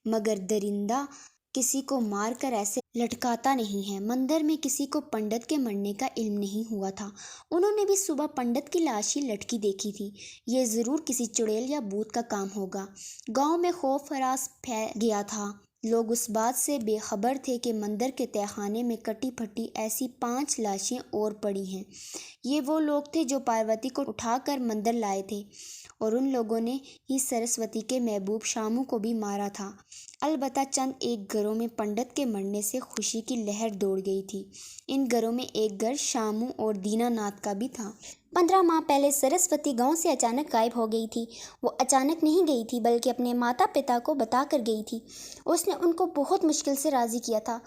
مگر درندہ کسی کو مار کر ایسے لٹکاتا نہیں ہے۔ مندر میں کسی کو پنڈت کے مرنے کا علم نہیں ہوا تھا۔ انہوں نے بھی صبح پنڈت کی لاش ہی لٹکی دیکھی تھی۔ یہ ضرور کسی چڑیل یا بھوت کا کام ہوگا۔ گاؤں میں خوف ہراس پھیل گیا تھا۔ لوگ اس بات سے بے خبر تھے کہ مندر کے تہہ خانے میں کٹی پھٹی ایسی 5 لاشیں اور پڑی ہیں۔ یہ وہ لوگ تھے جو پاروتی کو اٹھا کر مندر لائے تھے، اور ان لوگوں نے ہی سرسوتی کے محبوب شامو کو بھی مارا تھا۔ البتہ چند ایک گھروں میں پنڈت کے مرنے سے خوشی کی لہر دوڑ گئی تھی۔ ان گھروں میں ایک گھر شامو اور دینا ناتھ کا بھی تھا۔ 15 ماہ پہلے سرسوتی گاؤں سے اچانک غائب ہو گئی تھی۔ وہ اچانک نہیں گئی تھی بلکہ اپنے ماتا پتا کو بتا کر گئی تھی۔ اس نے ان کو بہت مشکل سے راضی کیا تھا۔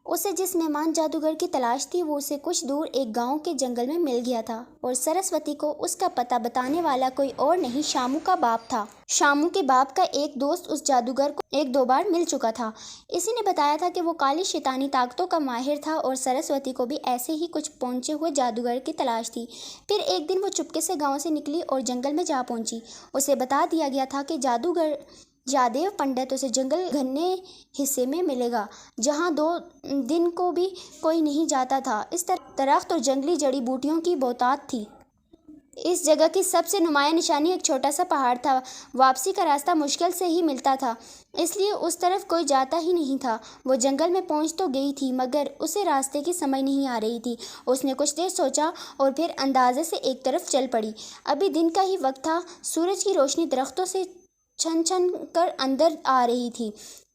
اسے جس مہمان جادوگر کی تلاش تھی وہ اسے کچھ دور ایک گاؤں کے جنگل میں مل گیا تھا، اور سرسوتی کو اس کا پتہ بتانے والا کوئی اور نہیں شامو کا باپ تھا۔ شامو کے باپ کا ایک دوست اس جادوگر کو 1-2 بار مل چکا تھا۔ اسی نے بتایا تھا کہ وہ کالی شیطانی طاقتوں کا ماہر تھا، اور سرسوتی کو بھی ایسے ہی کچھ پہنچے ہوئے جادوگر کی تلاش تھی۔ پھر ایک دن وہ چپکے سے گاؤں سے نکلی اور جنگل میں جا پہنچی۔ اسے بتا دیا گیا تھا کہ جادوگر جادیو پنڈت اسے جنگل گھنے حصے میں ملے گا، جہاں 2 دن کو بھی کوئی نہیں جاتا تھا۔ اس طرح درخت اور جنگلی جڑی بوٹیوں کی بہتات تھی۔ اس جگہ کی سب سے نمایاں نشانی ایک چھوٹا سا پہاڑ تھا۔ واپسی کا راستہ مشکل سے ہی ملتا تھا، اس لیے اس طرف کوئی جاتا ہی نہیں تھا۔ وہ جنگل میں پہنچ تو گئی تھی مگر اسے راستے کی سمجھ نہیں آ رہی تھی۔ اس نے کچھ دیر سوچا اور پھر اندازے سے ایک طرف چل پڑی۔ ابھی دن کا ہی وقت تھا۔ سورج کی روشنی درختوں سے چھن چھن کر اندر آ رہی تھی۔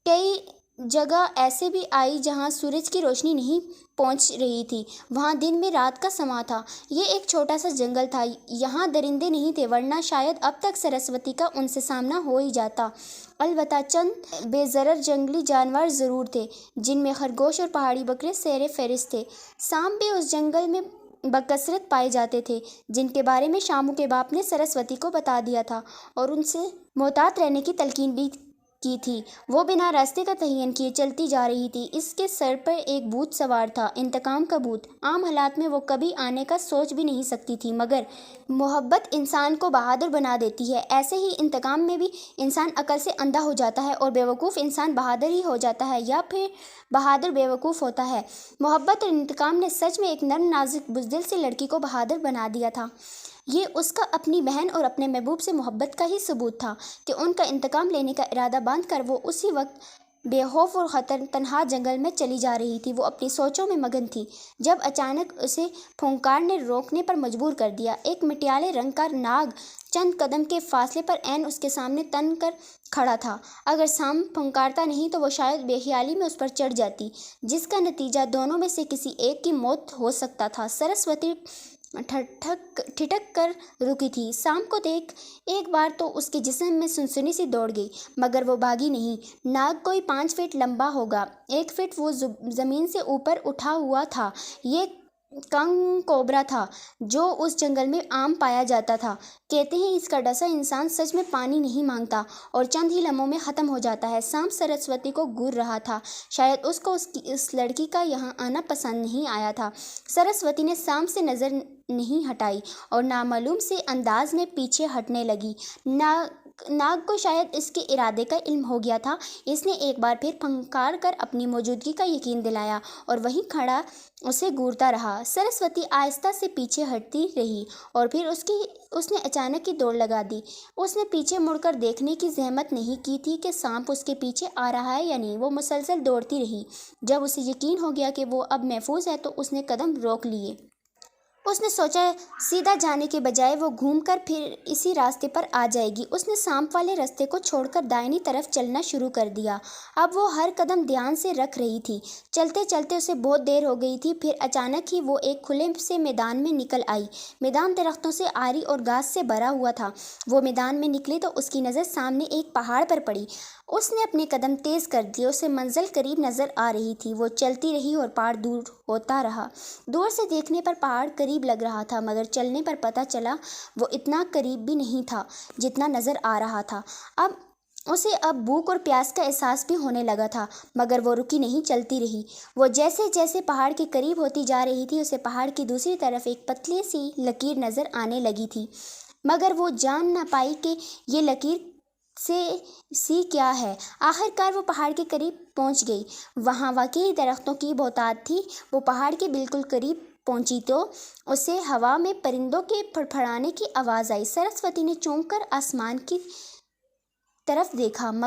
کئی جگہ ایسے بھی آئی جہاں سورج کی روشنی نہیں پہنچ رہی تھی، وہاں دن میں رات کا سما تھا۔ یہ ایک چھوٹا سا جنگل تھا، یہاں درندے نہیں تھے، ورنہ شاید اب تک سرسوتی کا ان سے سامنا ہو ہی جاتا۔ البتہ چند بے ضرر جنگلی جانور ضرور تھے، جن میں خرگوش اور پہاڑی بکرے سیر فہرست تھے۔ سانپ بھی اس جنگل میں بکثرت پائے جاتے تھے، جن کے بارے میں شامو کے باپ نے سرسوتی کو بتا دیا تھا اور ان سے محتاط رہنے کی تلقین بھی کی تھی۔ وہ بنا راستے کا تعین کیے چلتی جا رہی تھی۔ اس کے سر پر ایک بھوت سوار تھا، انتقام کا بھوت۔ عام حالات میں وہ کبھی آنے کا سوچ بھی نہیں سکتی تھی، مگر محبت انسان کو بہادر بنا دیتی ہے۔ ایسے ہی انتقام میں بھی انسان عقل سے اندھا ہو جاتا ہے اور بیوقوف انسان بہادر ہی ہو جاتا ہے، یا پھر بہادر بیوقوف ہوتا ہے۔ محبت اور انتقام نے سچ میں ایک نرم نازک بزدل سی لڑکی کو بہادر بنا دیا تھا۔ یہ اس کا اپنی بہن اور اپنے محبوب سے محبت کا ہی ثبوت تھا کہ ان کا انتقام لینے کا ارادہ باندھ کر وہ اسی وقت بے خوف اور خطر تنہا جنگل میں چلی جا رہی تھی۔ وہ اپنی سوچوں میں مگن تھی جب اچانک اسے پھونکار نے روکنے پر مجبور کر دیا۔ ایک مٹیالے رنگ کا ناگ چند قدم کے فاصلے پر عین اس کے سامنے تن کر کھڑا تھا۔ اگر سانپ پھنکارتا نہیں تو وہ شاید بے خیالی میں اس پر چڑھ جاتی، جس کا نتیجہ دونوں میں سے کسی ایک کی موت ہو سکتا تھا۔ سرسوتی ٹھٹک کر رکی تھی۔ سانپ کو دیکھ ایک بار تو اس کے جسم میں سنسنی سی دوڑ گئی، مگر وہ بھاگی نہیں۔ ناگ کوئی 5 فٹ لمبا ہوگا، 1 فٹ وہ زمین سے اوپر اٹھا ہوا تھا۔ یہ کنگ کوبرا تھا جو اس جنگل میں عام پایا جاتا تھا۔ کہتے ہیں اس کا ڈسا انسان سچ میں پانی نہیں مانگتا اور چند ہی لمحوں میں ختم ہو جاتا ہے۔ سانپ سرسوتی کو گھور رہا تھا، شاید اس کو اس لڑکی کا یہاں آنا پسند نہیں آیا تھا۔ سرسوتی نے سانپ سے نظر نہیں ہٹائی اور نامعلوم سے انداز میں پیچھے ہٹنے لگی۔ ناگ کو شاید اس کے ارادے کا علم ہو گیا تھا۔ اس نے ایک بار پھر پھنکار کر اپنی موجودگی کا یقین دلایا اور وہیں کھڑا اسے گھورتا رہا۔ سرسوتی آہستہ سے پیچھے ہٹتی رہی اور پھر اس نے اچانک ہی دوڑ لگا دی۔ اس نے پیچھے مڑ کر دیکھنے کی زحمت نہیں کی تھی کہ سانپ اس کے پیچھے آ رہا ہے یا نہیں۔ وہ مسلسل دوڑتی رہی۔ جب اسے یقین ہو گیا کہ وہ اب محفوظ ہے تو اس نے قدم روک لیے۔ اس نے سوچا سیدھا جانے کے بجائے وہ گھوم کر پھر اسی راستے پر آ جائے گی۔ اس نے سانپ والے راستے کو چھوڑ کر دائنی طرف چلنا شروع کر دیا۔ اب وہ ہر قدم دھیان سے رکھ رہی تھی۔ چلتے چلتے اسے بہت دیر ہو گئی تھی۔ پھر اچانک ہی وہ ایک کھلے سے میدان میں نکل آئی۔ میدان درختوں سے آری اور گھاس سے بھرا ہوا تھا۔ وہ میدان میں نکلی تو اس کی نظر سامنے ایک پہاڑ پر پڑی۔ اس نے اپنے قدم تیز کر دیے۔ اسے منزل قریب نظر آ رہی تھی۔ وہ چلتی رہی اور پہاڑ دور ہوتا رہا۔ دور سے دیکھنے پر پہاڑ قریب لگ رہا تھا، مگر چلنے پر پتہ چلا وہ اتنا قریب بھی نہیں تھا جتنا نظر آ رہا تھا۔ اسے اب بھوک اور پیاس کا احساس بھی ہونے لگا تھا، مگر وہ رکی نہیں، چلتی رہی۔ وہ جیسے جیسے پہاڑ کے قریب ہوتی جا رہی تھی اسے پہاڑ کی دوسری طرف ایک پتلی سی لکیر نظر آنے لگی تھی، مگر وہ جان نہ پائی کہ یہ لکیر سی کیا ہے۔ آخرکار وہ پہاڑ کے قریب پہنچ گئی۔ وہاں واقعی درختوں کی بہتات تھی۔ وہ پہاڑ کے بالکل قریب پہنچی تو اسے ہوا میں پرندوں کے پھڑپھڑانے کی آواز آئی۔ سرسوتی نے چونک کر آسمان کی طرف دیکھا، مگر